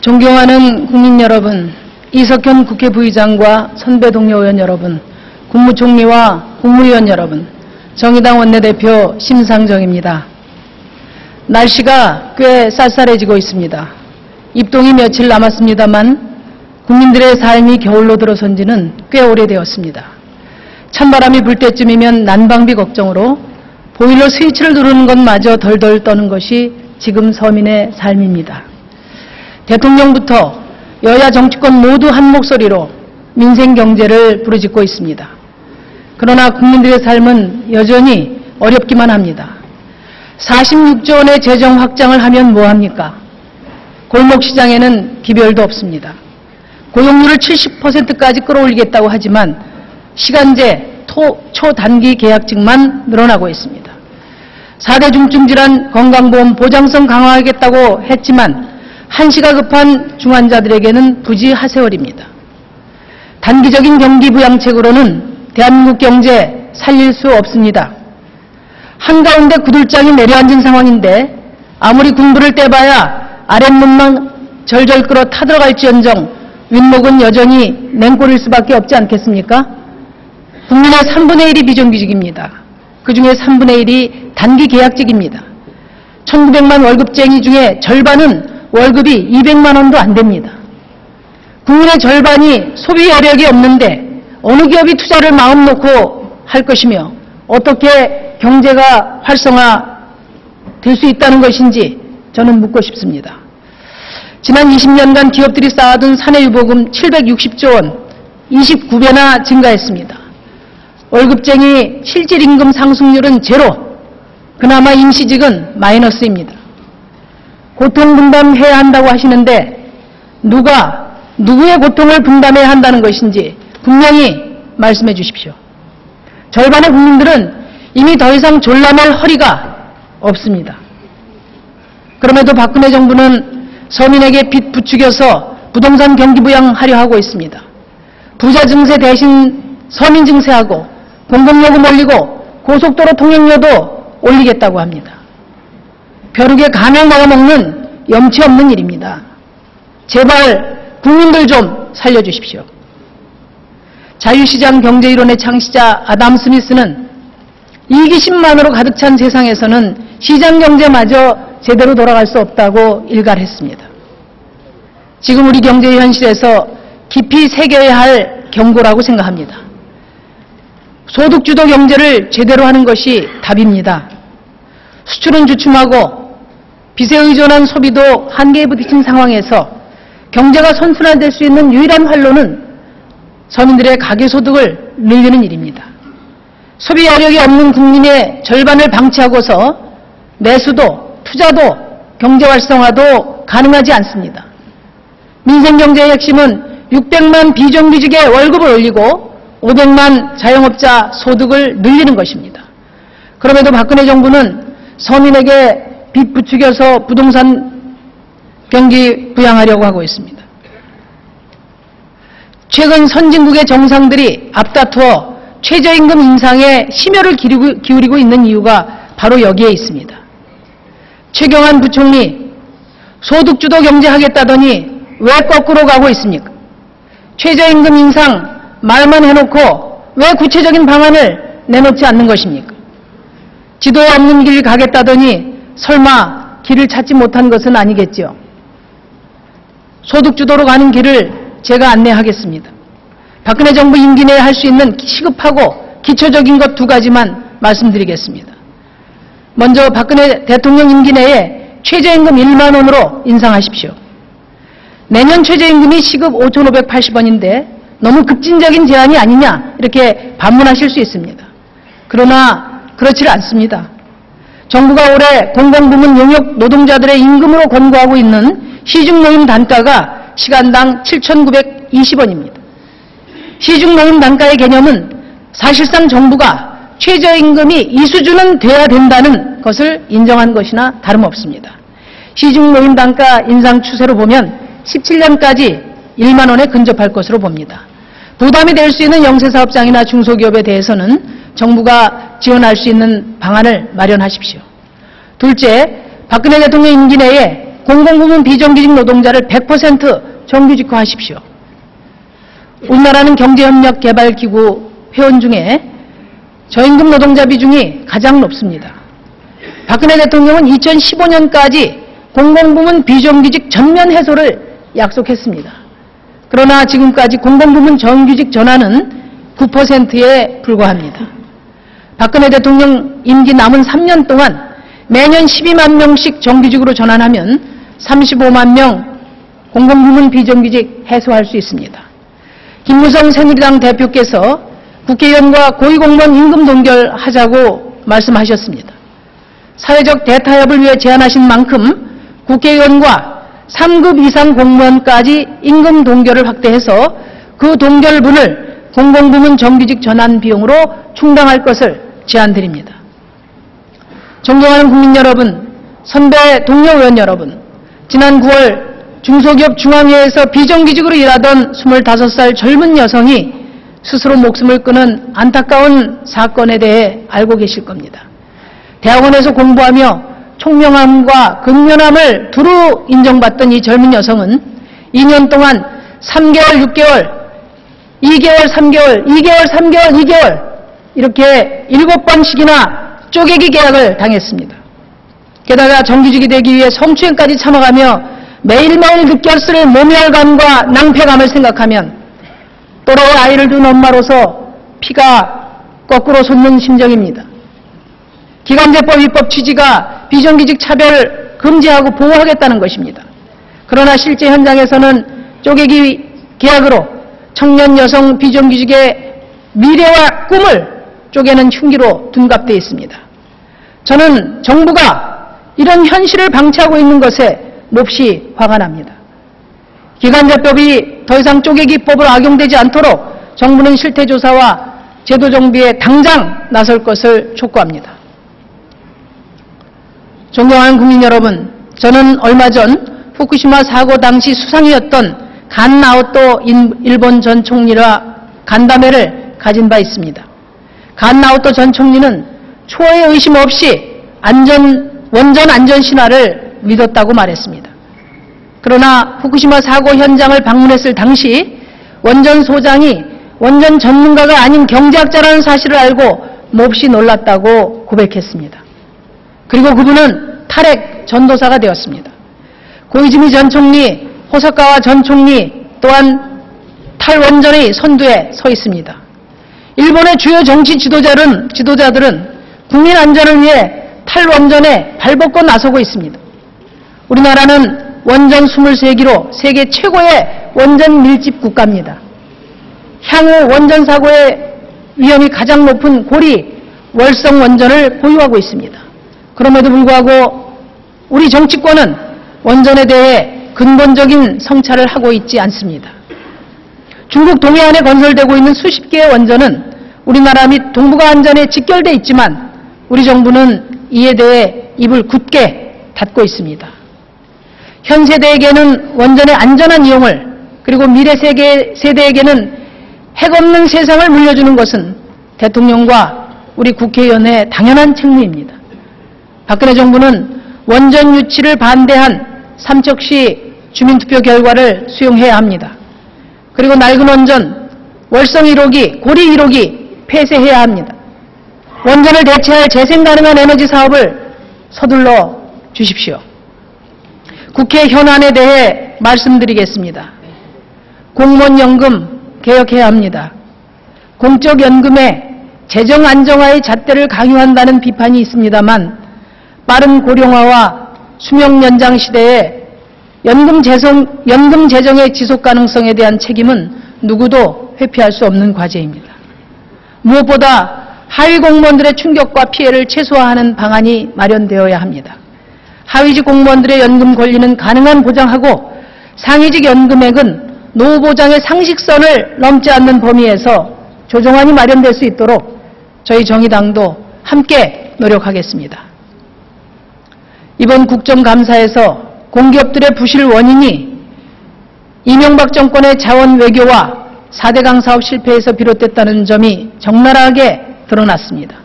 존경하는 국민 여러분, 이석현 국회 부의장과 선배 동료 의원 여러분, 국무총리와 국무위원 여러분, 정의당 원내대표 심상정입니다. 날씨가 꽤 쌀쌀해지고 있습니다. 입동이 며칠 남았습니다만 국민들의 삶이 겨울로 들어선 지는 꽤 오래되었습니다. 찬바람이 불 때쯤이면 난방비 걱정으로 보일러 스위치를 누르는 것마저 덜덜 떠는 것이 지금 서민의 삶입니다. 대통령부터 여야 정치권 모두 한 목소리로 민생 경제를 부르짖고 있습니다. 그러나 국민들의 삶은 여전히 어렵기만 합니다. 46조 원의 재정 확장을 하면 뭐합니까? 골목시장에는 기별도 없습니다. 고용률을 70%까지 끌어올리겠다고 하지만 시간제, 초단기 계약직만 늘어나고 있습니다. 4대 중증질환 건강보험 보장성 강화하겠다고 했지만 한시가 급한 중환자들에게는 부지 하세월입니다. 단기적인 경기 부양책으로는 대한민국 경제 살릴 수 없습니다. 한가운데 구들장이 내려앉은 상황인데 아무리 군부를 떼봐야 아랫목만 절절 끌어 타들어갈지언정 윗목은 여전히 냉골일 수밖에 없지 않겠습니까? 국민의 3분의 1이 비정규직입니다. 그중에 3분의 1이 단기 계약직입니다. 1900만 월급쟁이 중에 절반은 월급이 200만 원도 안 됩니다. 국민의 절반이 소비 여력이 없는데 어느 기업이 투자를 마음 놓고 할 것이며 어떻게 경제가 활성화될 수 있다는 것인지 저는 묻고 싶습니다. 지난 20년간 기업들이 쌓아둔 사내유보금 760조 원, 29배나 증가했습니다. 월급쟁이 실질임금 상승률은 제로, 그나마 임시직은 마이너스입니다. 고통 분담해야 한다고 하시는데 누구의 고통을 분담해야 한다는 것인지 분명히 말씀해 주십시오. 절반의 국민들은 이미 더 이상 졸라맬 허리가 없습니다. 그럼에도 박근혜 정부는 서민에게 빚 부추겨서 부동산 경기 부양하려 하고 있습니다. 부자 증세 대신 서민 증세하고 공공요금 올리고 고속도로 통행료도 올리겠다고 합니다. 벼룩에 간을 넣어먹는 염치 없는 일입니다. 제발 국민들 좀 살려주십시오. 자유시장 경제이론의 창시자 아담 스미스는 이기심만으로 가득 찬 세상에서는 시장경제마저 제대로 돌아갈 수 없다고 일갈했습니다. 지금 우리 경제의 현실에서 깊이 새겨야 할 경고라고 생각합니다. 소득주도 경제를 제대로 하는 것이 답입니다. 수출은 주춤하고 빚에 의존한 소비도 한계에 부딪힌 상황에서 경제가 선순환될 수 있는 유일한 활로는 서민들의 가계소득을 늘리는 일입니다. 소비 여력이 없는 국민의 절반을 방치하고서 매수도, 투자도, 경제 활성화도 가능하지 않습니다. 민생경제의 핵심은 600만 비정규직의 월급을 올리고 500만 자영업자 소득을 늘리는 것입니다. 그럼에도 박근혜 정부는 서민에게 빚 부추겨서 부동산 경기 부양하려고 하고 있습니다. 최근 선진국의 정상들이 앞다투어 최저임금 인상에 심혈을 기울이고 있는 이유가 바로 여기에 있습니다. 최경환 부총리, 소득주도 경제하겠다더니 왜 거꾸로 가고 있습니까? 최저임금 인상 말만 해놓고 왜 구체적인 방안을 내놓지 않는 것입니까? 지도에 없는 길 가겠다더니 설마 길을 찾지 못한 것은 아니겠죠. 소득주도로 가는 길을 제가 안내하겠습니다. 박근혜 정부 임기 내에 할 수 있는 시급하고 기초적인 것 2가지만 말씀드리겠습니다. 먼저 박근혜 대통령 임기 내에 최저임금 1만 원으로 인상하십시오. 내년 최저임금이 시급 5,580원인데 너무 급진적인 제안이 아니냐 이렇게 반문하실 수 있습니다. 그러나 그렇지 않습니다. 정부가 올해 공공부문 용역 노동자들의 임금으로 권고하고 있는 시중노임 단가가 시간당 7,920원입니다. 시중노임 단가의 개념은 사실상 정부가 최저임금이 이 수준은 돼야 된다는 것을 인정한 것이나 다름없습니다. 시중노임 단가 인상 추세로 보면 17년까지 1만 원에 근접할 것으로 봅니다. 부담이 될 수 있는 영세사업장이나 중소기업에 대해서는 정부가 지원할 수 있는 방안을 마련하십시오. 둘째, 박근혜 대통령 임기 내에 공공부문 비정규직 노동자를 100% 정규직화하십시오. 우리나라는 경제협력개발기구 회원 중에 저임금 노동자 비중이 가장 높습니다. 박근혜 대통령은 2015년까지 공공부문 비정규직 전면 해소를 약속했습니다. 그러나 지금까지 공공부문 정규직 전환은 9%에 불과합니다. 박근혜 대통령 임기 남은 3년 동안 매년 12만 명씩 정규직으로 전환하면 35만 명 공공부문 비정규직 해소할 수 있습니다. 김무성 새누리당 대표께서 국회의원과 고위공무원 임금 동결하자고 말씀하셨습니다. 사회적 대타협을 위해 제안하신 만큼 국회의원과 3급 이상 공무원까지 임금 동결을 확대해서 그 동결분을 공공부문 정규직 전환 비용으로 충당할 것을 제안드립니다. 존경하는 국민 여러분, 선배 동료 의원 여러분, 지난 9월 중소기업 중앙회에서 비정규직으로 일하던 25살 젊은 여성이 스스로 목숨을 끊은 안타까운 사건에 대해 알고 계실 겁니다. 대학원에서 공부하며 총명함과 근면함을 두루 인정받던 이 젊은 여성은 2년 동안 3개월, 6개월, 2개월, 3개월, 2개월, 3개월, 2개월 이렇게 7번씩이나 쪼개기 계약을 당했습니다. 게다가 정규직이 되기 위해 성추행까지 참아가며 매일매일 느꼈을 모멸감과 낭패감을 생각하면 또래의 아이를 둔 엄마로서 피가 거꾸로 솟는 심정입니다. 기간제법 입법 취지가 비정규직 차별을 금지하고 보호하겠다는 것입니다. 그러나 실제 현장에서는 쪼개기 계약으로 청년 여성 비정규직의 미래와 꿈을 쪼개는 흉기로 둔갑되어 있습니다. 저는 정부가 이런 현실을 방치하고 있는 것에 몹시 화가 납니다. 기간제법이 더 이상 쪼개기법으로 악용되지 않도록 정부는 실태조사와 제도 정비에 당장 나설 것을 촉구합니다. 존경하는 국민 여러분, 저는 얼마 전 후쿠시마 사고 당시 수상이었던 간 나오토 일본 전 총리와 간담회를 가진 바 있습니다. 간 나오토 전 총리는 초의 의심 없이 원전 안전 신화를 믿었다고 말했습니다. 그러나 후쿠시마 사고 현장을 방문했을 당시 원전 소장이 원전 전문가가 아닌 경제학자라는 사실을 알고 몹시 놀랐다고 고백했습니다. 그리고 그분은 탈핵 전도사가 되었습니다. 고이즈미 전 총리, 호사카와 전 총리 또한 탈원전의 선두에 서 있습니다. 일본의 주요 정치 지도자들은 국민 안전을 위해 탈원전에 발벗고 나서고 있습니다. 우리나라는 원전 23기로 세계 최고의 원전 밀집 국가입니다. 향후 원전 사고의 위험이 가장 높은 고리 월성 원전을 보유하고 있습니다. 그럼에도 불구하고 우리 정치권은 원전에 대해 근본적인 성찰을 하고 있지 않습니다. 중국 동해안에 건설되고 있는 수십 개의 원전은 우리나라 및 동북아 안전에 직결돼 있지만 우리 정부는 이에 대해 입을 굳게 닫고 있습니다. 현 세대에게는 원전의 안전한 이용을, 그리고 미래 세대에게는 핵 없는 세상을 물려주는 것은 대통령과 우리 국회의원의 당연한 책무입니다. 박근혜 정부는 원전 유치를 반대한 삼척시 주민투표 결과를 수용해야 합니다. 그리고 낡은 원전, 월성 1호기, 고리 1호기 폐쇄해야 합니다. 원전을 대체할 재생 가능한 에너지 사업을 서둘러 주십시오. 국회 현안에 대해 말씀드리겠습니다. 공무원연금 개혁해야 합니다. 공적연금의 재정 안정화의 잣대를 강요한다는 비판이 있습니다만 빠른 고령화와 수명 연장 시대에 연금 재정의 지속 가능성에 대한 책임은 누구도 회피할 수 없는 과제입니다. 무엇보다 하위 공무원들의 충격과 피해를 최소화하는 방안이 마련되어야 합니다. 하위직 공무원들의 연금 권리는 가능한 보장하고 상위직 연금액은 노후보장의 상식선을 넘지 않는 범위에서 조정안이 마련될 수 있도록 저희 정의당도 함께 노력하겠습니다. 이번 국정감사에서 공기업들의 부실 원인이 이명박 정권의 자원 외교와 4대강 사업 실패에서 비롯됐다는 점이 적나라하게 드러났습니다.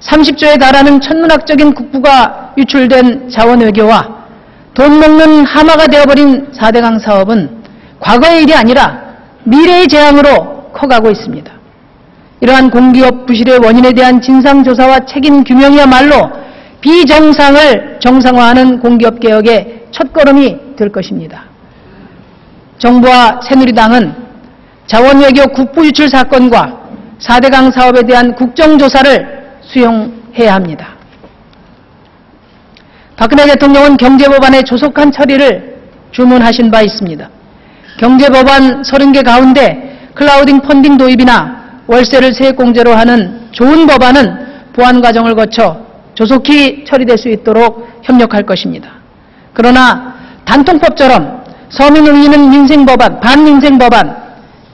30조에 달하는 천문학적인 국부가 유출된 자원 외교와 돈 먹는 하마가 되어버린 4대강 사업은 과거의 일이 아니라 미래의 재앙으로 커가고 있습니다. 이러한 공기업 부실의 원인에 대한 진상조사와 책임 규명이야말로 비정상을 정상화하는 공기업개혁의 첫걸음이 될 것입니다. 정부와 새누리당은 자원외교 국부유출 사건과 4대강 사업에 대한 국정조사를 수용해야 합니다. 박근혜 대통령은 경제법안의 조속한 처리를 주문하신 바 있습니다. 경제법안 30개 가운데 클라우딩 펀딩 도입이나 월세를 세액공제로 하는 좋은 법안은 보완 과정을 거쳐 조속히 처리될 수 있도록 협력할 것입니다. 그러나 단통법처럼 서민 울리는 민생법안, 반민생법안,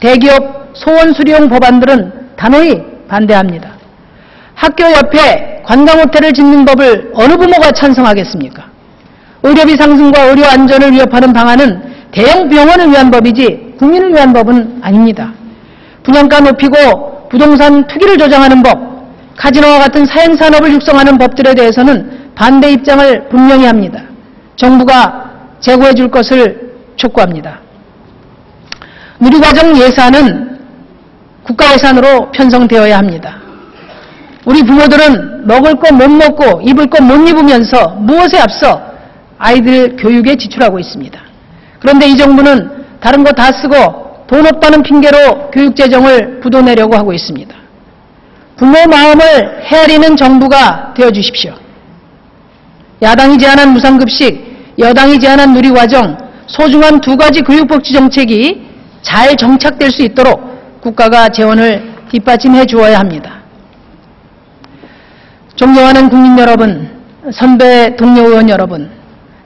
대기업 소원수리용 법안들은 단호히 반대합니다. 학교 옆에 관광호텔을 짓는 법을 어느 부모가 찬성하겠습니까? 의료비 상승과 의료 안전을 위협하는 방안은 대형 병원을 위한 법이지 국민을 위한 법은 아닙니다. 분양가 높이고 부동산 투기를 조장하는 법, 카지노와 같은 사행산업을 육성하는 법들에 대해서는 반대 입장을 분명히 합니다. 정부가 제고해 줄 것을 촉구합니다. 누리과정 예산은 국가예산으로 편성되어야 합니다. 우리 부모들은 먹을 것 못 먹고 입을 것 못 입으면서 무엇에 앞서 아이들 교육에 지출하고 있습니다. 그런데 이 정부는 다른 거 다 쓰고 돈 없다는 핑계로 교육재정을 부도내려고 하고 있습니다. 부모 마음을 헤아리는 정부가 되어주십시오. 야당이 제안한 무상급식, 여당이 제안한 누리과정, 소중한 두 가지 교육복지 정책이 잘 정착될 수 있도록 국가가 재원을 뒷받침해 주어야 합니다. 존경하는 국민 여러분, 선배 동료 의원 여러분,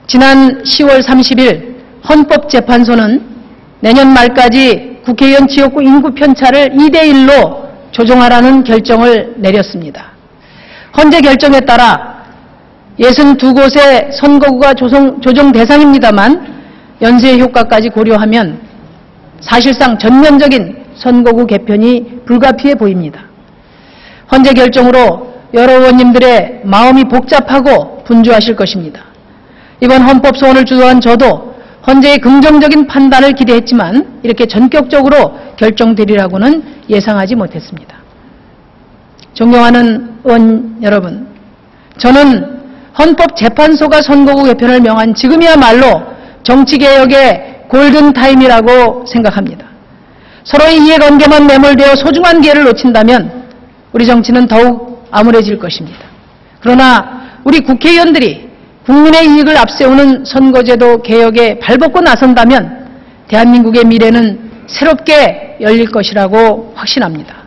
지난 10월 30일 헌법재판소는 내년 말까지 국회의원 지역구 인구 편차를 2대1로 조정하라는 결정을 내렸습니다. 헌재 결정에 따라 62곳의 선거구가 조정 대상입니다만 연쇄 효과까지 고려하면 사실상 전면적인 선거구 개편이 불가피해 보입니다. 헌재 결정으로 여러 의원님들의 마음이 복잡하고 분주하실 것입니다. 이번 헌법 소원을 주도한 저도 헌재의 긍정적인 판단을 기대했지만 이렇게 전격적으로 결정되리라고는 예상하지 못했습니다. 존경하는 의원 여러분, 저는 헌법재판소가 선거구 개편을 명한 지금이야말로 정치개혁의 골든타임이라고 생각합니다. 서로의 이해관계만 매몰되어 소중한 기회를 놓친다면 우리 정치는 더욱 암울해질 것입니다. 그러나 우리 국회의원들이 국민의 이익을 앞세우는 선거제도 개혁에 발벗고 나선다면 대한민국의 미래는 새롭게 열릴 것이라고 확신합니다.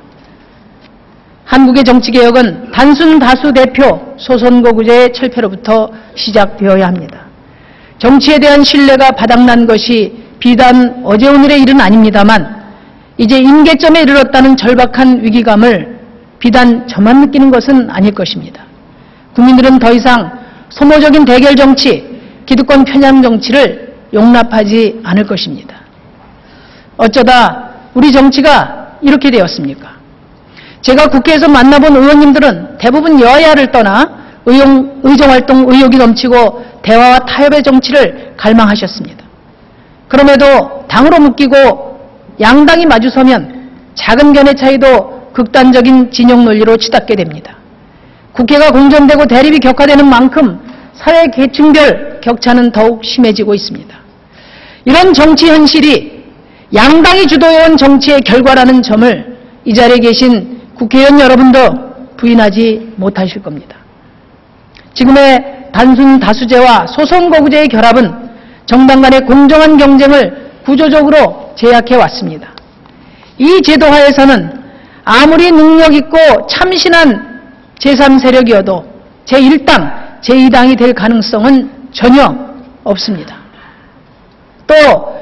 한국의 정치개혁은 단순 다수 대표 소선거구제의 철폐로부터 시작되어야 합니다. 정치에 대한 신뢰가 바닥난 것이 비단 어제 오늘의 일은 아닙니다만 이제 임계점에 이르렀다는 절박한 위기감을 비단 저만 느끼는 것은 아닐 것입니다. 국민들은 더 이상 소모적인 대결 정치, 기득권 편향 정치를 용납하지 않을 것입니다. 어쩌다 우리 정치가 이렇게 되었습니까? 제가 국회에서 만나본 의원님들은 대부분 여야를 떠나 의정활동 의욕이 넘치고 대화와 타협의 정치를 갈망하셨습니다. 그럼에도 당으로 묶이고 양당이 마주서면 작은 견해 차이도 극단적인 진영 논리로 치닫게 됩니다. 국회가 공전되고 대립이 격화되는 만큼 사회 계층별 격차는 더욱 심해지고 있습니다. 이런 정치 현실이 양당이 주도해온 정치의 결과라는 점을 이 자리에 계신 국회의원 여러분도 부인하지 못하실 겁니다. 지금의 단순 다수제와 소선거구제의 결합은 정당 간의 공정한 경쟁을 구조적으로 제약해 왔습니다. 이 제도 하에서는 아무리 능력 있고 참신한 제3세력이어도 제1당, 제2당이 될 가능성은 전혀 없습니다. 또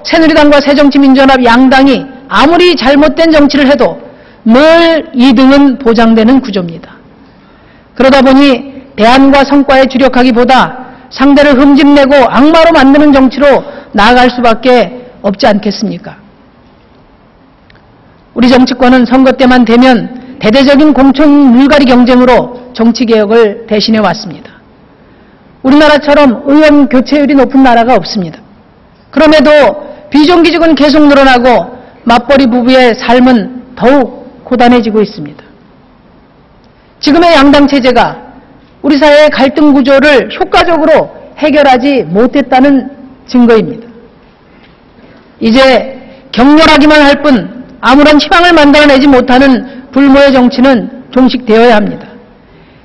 새누리당과 새정치민주연합 양당이 아무리 잘못된 정치를 해도 늘 2등은 보장되는 구조입니다. 그러다 보니 대안과 성과에 주력하기보다 상대를 흠집내고 악마로 만드는 정치로 나아갈 수밖에 없지 않겠습니까? 우리 정치권은 선거 때만 되면 대대적인 공천 물갈이 경쟁으로 정치개혁을 대신해 왔습니다. 우리나라처럼 의원 교체율이 높은 나라가 없습니다. 그럼에도 비정규직은 계속 늘어나고 맞벌이 부부의 삶은 더욱 고단해지고 있습니다. 지금의 양당 체제가 우리 사회의 갈등 구조를 효과적으로 해결하지 못했다는 증거입니다. 이제 격렬하기만 할 뿐 아무런 희망을 만들어내지 못하는 불모의 정치는 종식되어야 합니다.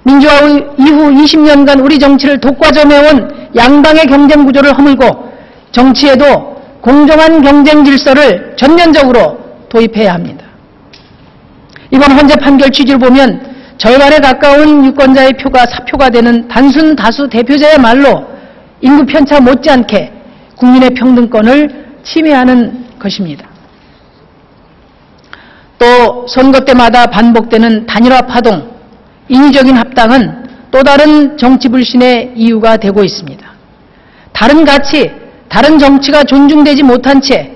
민주화 이후 20년간 우리 정치를 독과점해온 양당의 경쟁 구조를 허물고 정치에도 공정한 경쟁 질서를 전면적으로 도입해야 합니다. 이번 헌재 판결 취지를 보면 절반에 가까운 유권자의 표가 사표가 되는 단순 다수 대표자야말로 임금 편차 못지않게 국민의 평등권을 침해하는 것입니다. 또 선거 때마다 반복되는 단일화 파동, 인위적인 합당은 또 다른 정치 불신의 이유가 되고 있습니다. 다른 가치, 다른 정치가 존중되지 못한 채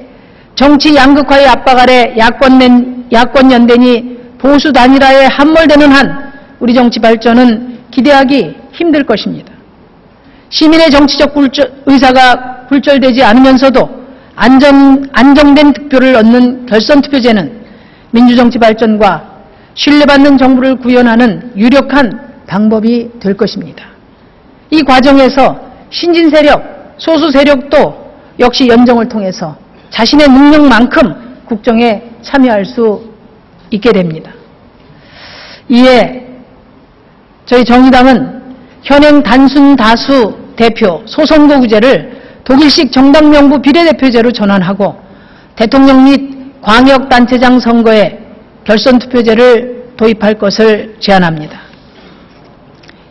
정치 양극화의 압박 아래 야권 연대니 보수 단일화에 함몰되는 한 우리 정치 발전은 기대하기 힘들 것입니다. 시민의 정치적 의사가 굴절되지 않으면서도 안정된 득표를 얻는 결선투표제는 민주정치 발전과 신뢰받는 정부를 구현하는 유력한 방법이 될 것입니다. 이 과정에서 신진 세력, 소수 세력도 역시 연정을 통해서 자신의 능력만큼 국정에 참여할 수 있게 됩니다. 이에 저희 정의당은 현행 단순 다수 대표 소선거구제를 독일식 정당 명부 비례대표제로 전환하고 대통령 및 광역단체장 선거에 결선투표제를 도입할 것을 제안합니다.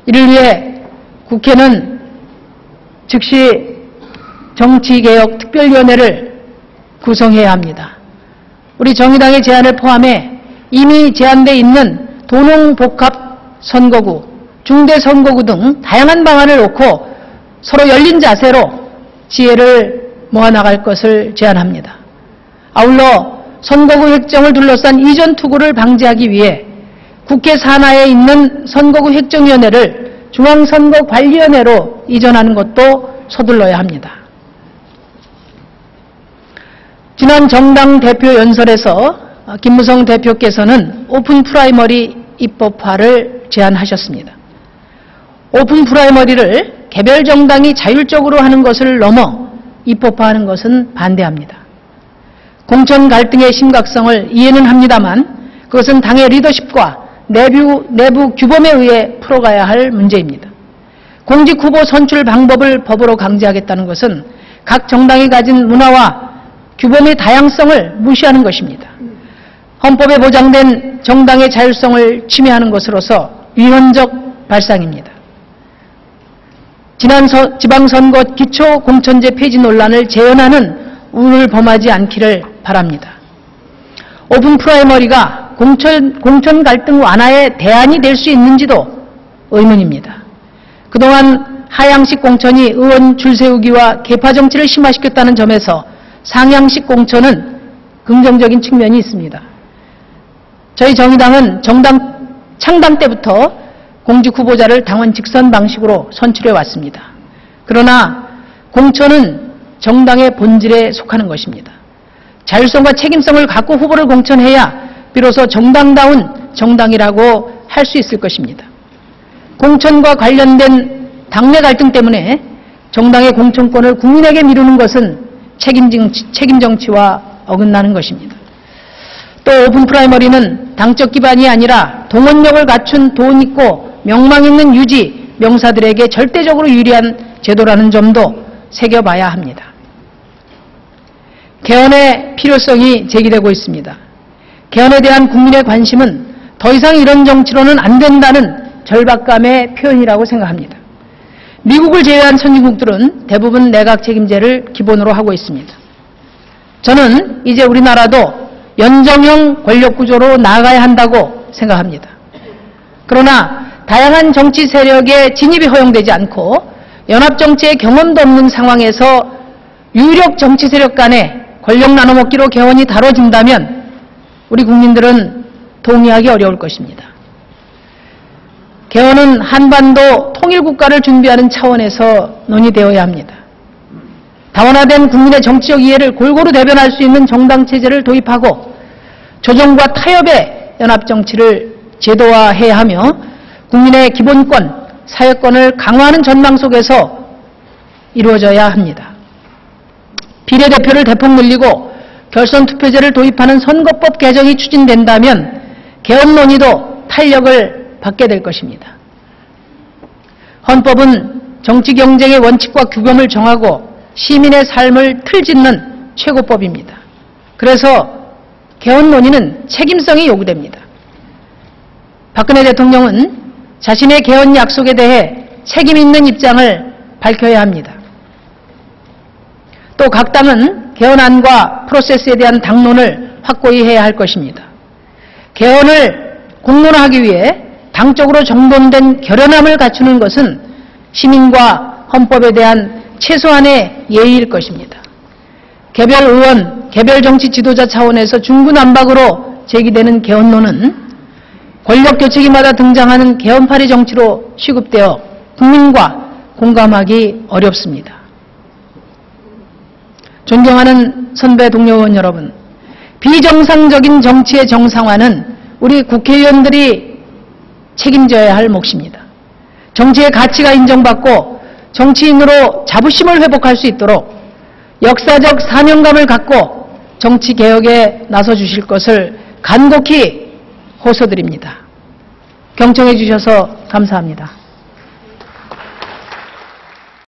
이를 위해 국회는 즉시 정치개혁특별위원회를 구성해야 합니다. 우리 정의당의 제안을 포함해 이미 제안돼 있는 도농복합선거구, 중대선거구 등 다양한 방안을 놓고 서로 열린 자세로 지혜를 모아나갈 것을 제안합니다. 아울러 선거구 획정을 둘러싼 이전 투구를 방지하기 위해 국회 산하에 있는 선거구 획정위원회를 중앙선거관리위원회로 이전하는 것도 서둘러야 합니다. 지난 정당 대표 연설에서 김무성 대표께서는 오픈 프라이머리 입법화를 제안하셨습니다. 오픈 프라이머리를 개별 정당이 자율적으로 하는 것을 넘어 입법화하는 것은 반대합니다. 공천 갈등의 심각성을 이해는 합니다만 그것은 당의 리더십과 내부 규범에 의해 풀어가야 할 문제입니다. 공직 후보 선출 방법을 법으로 강제하겠다는 것은 각 정당이 가진 문화와 규범의 다양성을 무시하는 것입니다. 헌법에 보장된 정당의 자율성을 침해하는 것으로서 위헌적 발상입니다. 지난 지방선거 기초공천제 폐지 논란을 재현하는 운을 범하지 않기를 바랍니다. 오픈 프라이머리가 공천 갈등 완화의 대안이 될 수 있는지도 의문입니다. 그동안 하향식 공천이 의원 줄 세우기와 계파 정치를 심화시켰다는 점에서 상향식 공천은 긍정적인 측면이 있습니다. 저희 정의당은 정당 창당 때부터 공직 후보자를 당원 직선 방식으로 선출해 왔습니다. 그러나 공천은 정당의 본질에 속하는 것입니다. 자율성과 책임성을 갖고 후보를 공천해야 비로소 정당다운 정당이라고 할 수 있을 것입니다. 공천과 관련된 당내 갈등 때문에 정당의 공천권을 국민에게 미루는 것은 책임 정치와 어긋나는 것입니다. 또 오픈 프라이머리는 당적 기반이 아니라 동원력을 갖춘 돈 있고 명망 있는 유지, 명사들에게 절대적으로 유리한 제도라는 점도 새겨봐야 합니다. 개헌의 필요성이 제기되고 있습니다. 개헌에 대한 국민의 관심은 더 이상 이런 정치로는 안 된다는 절박감의 표현이라고 생각합니다. 미국을 제외한 선진국들은 대부분 내각 책임제를 기본으로 하고 있습니다. 저는 이제 우리나라도 연정형 권력구조로 나아가야 한다고 생각합니다. 그러나 다양한 정치 세력의 진입이 허용되지 않고 연합정치의 경험도 없는 상황에서 유력 정치 세력 간의 권력 나눠먹기로 개헌이 다뤄진다면 우리 국민들은 동의하기 어려울 것입니다. 개헌은 한반도 통일국가를 준비하는 차원에서 논의되어야 합니다. 다원화된 국민의 정치적 이해를 골고루 대변할 수 있는 정당체제를 도입하고 조정과 타협의 연합정치를 제도화해야 하며 국민의 기본권, 사회권을 강화하는 전망 속에서 이루어져야 합니다. 비례대표를 대폭 늘리고 결선투표제를 도입하는 선거법 개정이 추진된다면 개헌 논의도 탄력을 받게 될 것입니다. 헌법은 정치 경쟁의 원칙과 규범을 정하고 시민의 삶을 틀짓는 최고법입니다. 그래서 개헌 논의는 책임성이 요구됩니다. 박근혜 대통령은 자신의 개헌 약속에 대해 책임 있는 입장을 밝혀야 합니다. 또 각 당은 개헌안과 프로세스에 대한 당론을 확고히 해야 할 것입니다. 개헌을 공론화하기 위해 당적으로 정돈된 결연함을 갖추는 것은 시민과 헌법에 대한 최소한의 예의일 것입니다. 개별 의원, 개별 정치 지도자 차원에서 중구난박으로 제기되는 개헌론은 권력 교체기마다 등장하는 개헌파리 정치로 취급되어 국민과 공감하기 어렵습니다. 존경하는 선배 동료 의원 여러분, 비정상적인 정치의 정상화는 우리 국회의원들이 책임져야 할 몫입니다. 정치의 가치가 인정받고 정치인으로 자부심을 회복할 수 있도록 역사적 사명감을 갖고 정치개혁에 나서주실 것을 간곡히 호소드립니다. 경청해 주셔서 감사합니다.